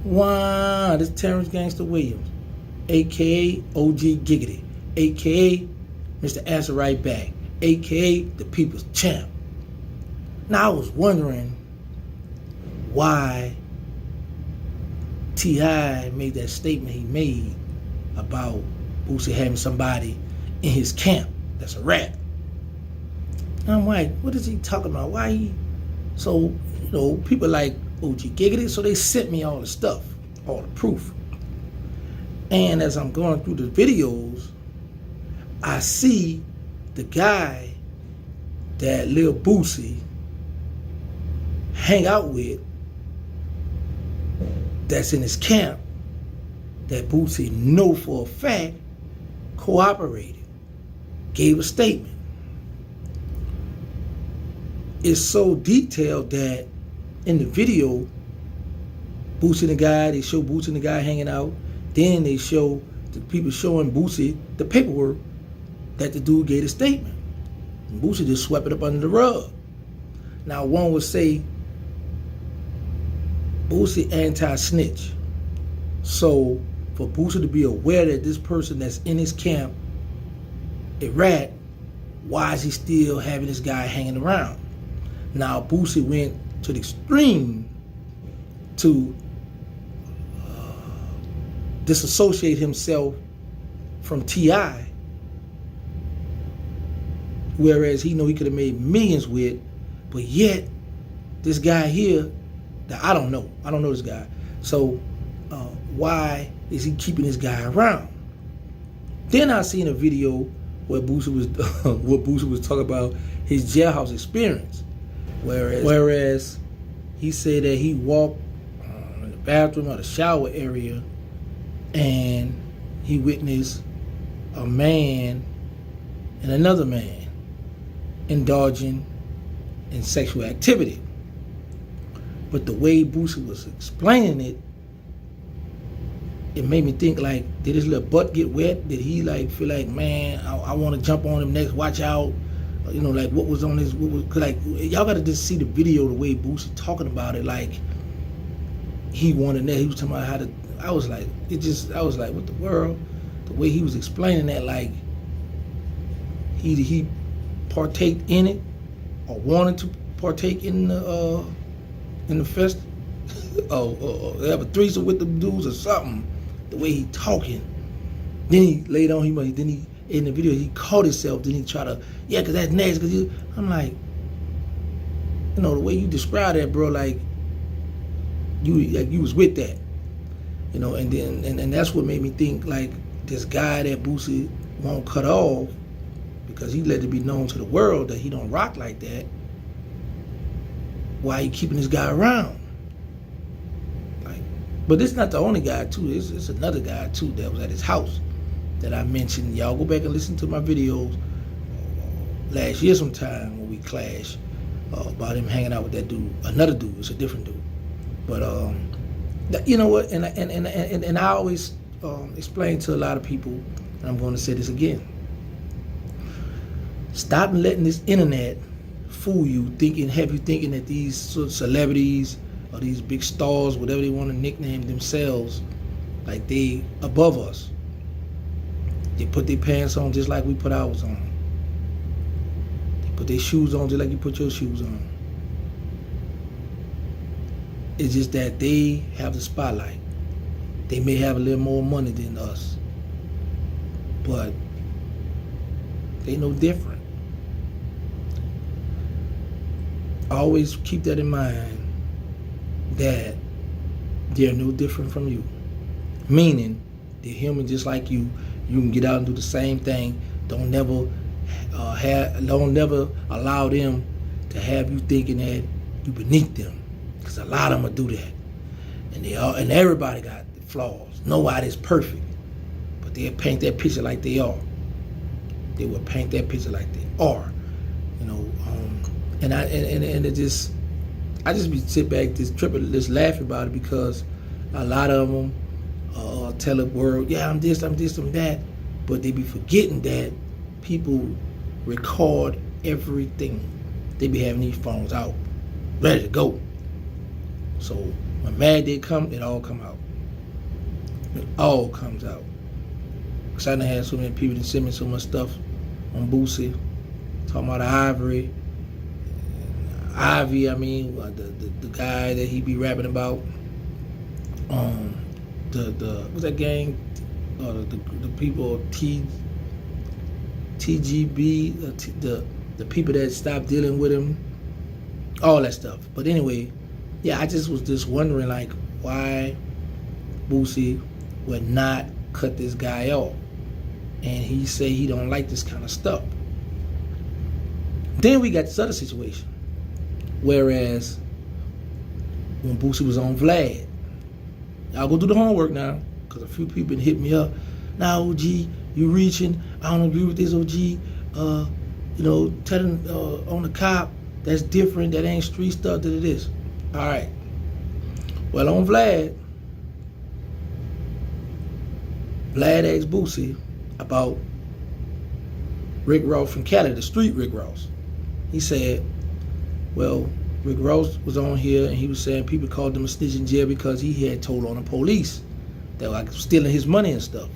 Wow, this Terrence Gangster Williams, a.k.a. OG Giggity, a.k.a. Mr. Answer Right Back, a.k.a. the People's Champ. Now, I was wondering why T.I. made that statement he made about Boosie having somebody in his camp that's a rat. And I'm like, what is he talking about? Why he... So, people like OG Giggity, so they sent me all the stuff, all the proof. And as I'm going through the videos, I see the guy that Lil Boosie hang out with that's in his camp that Boosie know for a fact cooperated, gave a statement. It's so detailed that in the video, Boosie and the guy, they show Boosie and the guy hanging out. Then they show the people showing Boosie the paperwork that the dude gave a statement. And Boosie just swept it up under the rug. Now, one would say Boosie anti-snitch. So for Boosie to be aware that this person that's in his camp, a rat, why is he still having this guy hanging around? Now, Boosie went to the extreme to disassociate himself from T.I., whereas he know he could have made millions with, but yet this guy here that I don't know this guy. So why is he keeping this guy around? Then I seen a video where Boosie was talking about his jailhouse experience, whereas he said that he walked in the bathroom or the shower area and he witnessed a man and another man indulging in sexual activity. But the way Boosie was explaining it, it made me think like, did his little butt get wet? Did he like feel like, man, I want to jump on him next, watch out? Like what was on his, like, y'all got to just see the video, the way Boosie talking about it, like he wanted that. He was talking about how to, I was like, what the world? The way he was explaining that, like he partake in it or wanted to partake in the fest, they have a threesome with the dudes or something. The way he talking, then he laid on him. Then he in the video he caught himself. Then he try to cause that's next. I'm like, the way you describe that, bro, like you was with that, and then and that's what made me think like this guy that Boosie won't cut off because he let it be known to the world that he don't rock like that. Why he keeping this guy around? Like, but this is not the only guy too. It's another guy too that was at his house that I mentioned. Y'all go back and listen to my videos last year sometime when we clashed about him hanging out with that dude. Another dude. It's a different dude. But you know what? And I always explain to a lot of people, and I'm going to say this again. Stop letting this internet fool you, have you thinking that these sort of celebrities or these big stars, whatever they want to nickname themselves, like they above us. They put their pants on just like we put ours on. They put their shoes on just like you put your shoes on. It's just that they have the spotlight. They may have a little more money than us, but they no different. Always keep that in mind, that they're no different from you. Meaning, they're human just like you. You can get out and do the same thing. Don't never allow them to have you thinking that you beneath them, because a lot of them will do that. And everybody got flaws. Nobody's perfect, but they'll paint that picture like they are. They will paint that picture like they are. And it just, I just be sit back, just laughing about it, because a lot of them tell the world, I'm this, I'm that, but they be forgetting that people record everything. They be having these phones out, ready to go. So When Mad Day come, it all come out. It all comes out. Because I done had so many people that send me so much stuff on Boosie, talking about Ivory. Ivy, I mean, the guy that he be rapping about. What's that gang? The people TGB, the people that stopped dealing with him, all that stuff. But anyway, yeah, I just was just wondering like why Boosie would not cut this guy off, and he say he don't like this kind of stuff. Then we got this other situation, whereas when Boosie was on Vlad, I'll go do the homework now, because a few people been hitting me up. Now, OG, you reaching? I don't agree with this, OG. Telling on the cop, that's different. That ain't street stuff. That it is. All right. Well, on Vlad asked Boosie about Rick Ross from Cali, the street Rick Ross. He said, well, Rick Ross was on here and he was saying people called him a snitch in jail because he had told on the police that like stealing his money and stuff.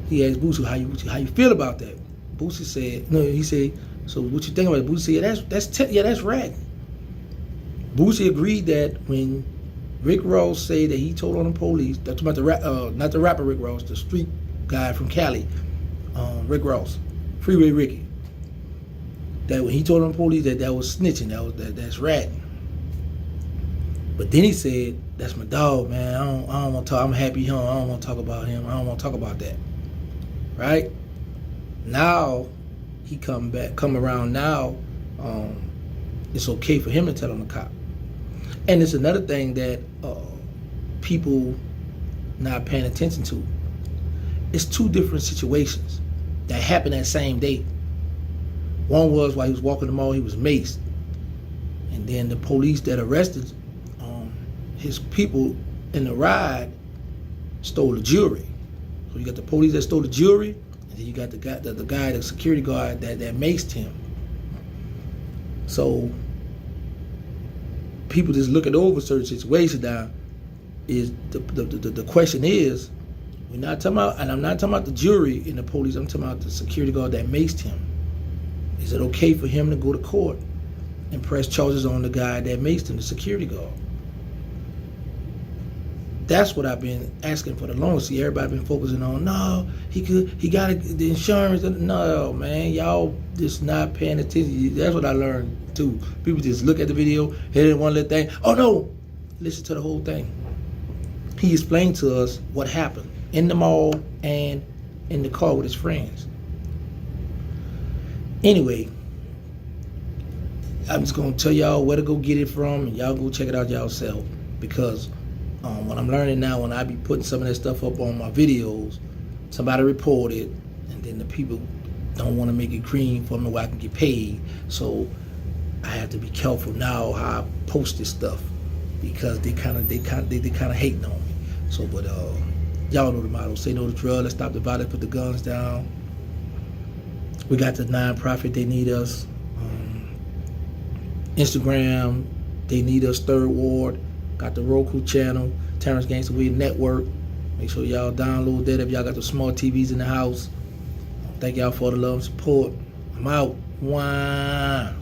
He asked Boosie, how you feel about that? Boosie said, no, he said, so what you think about it? Boosie said, that's right. Boosie agreed that when Rick Ross said that he told on the police, that's about not the rapper Rick Ross, the street guy from Cali, Rick Ross, Freeway Ricky, that when he told on the police that was snitching, that's ratting. But then he said, that's my dog, man. I don't want to talk. I'm happy home. I don't want to talk about him. I don't want to talk about that. Right? Now he come around now. It's okay for him to tell on the cop. And it's another thing that people not paying attention to. It's two different situations that happened that same day. One was while he was walking the mall, he was maced. And then the police that arrested his people in the ride stole the jewelry. So you got the police that stole the jewelry, and then you got the security guard that maced him. So people just looking over certain situations now. Is the question is, we're not talking about, and I'm not talking about the jury and the police. I'm talking about the security guard that maced him. Is it okay for him to go to court and press charges on the guy that maced him, the security guard? That's what I've been asking for the longest. See, everybody been focusing on, no, he got the insurance. No, man, y'all just not paying attention. That's what I learned too. People just look at the video, hit it one little thing. Oh no, listen to the whole thing. He explained to us what happened in the mall and in the car with his friends. Anyway, I'm just gonna tell y'all where to go get it from, and y'all go check it out yourself. Because what I'm learning now, when I be putting some of that stuff up on my videos, somebody reported, and then the people don't want to make it green for me where I can get paid. So I have to be careful now how I post this stuff, because they kind of hating on me. So, but y'all know the motto: say no to drugs, let's stop the violence, put the guns down. We got the nonprofit, they need us. Instagram, they need us. Third Ward. Got the Roku channel, Terrence Gangsta Weed Network. Make sure y'all download that if y'all got the smart TVs in the house. Thank y'all for the love and support. I'm out. Wow.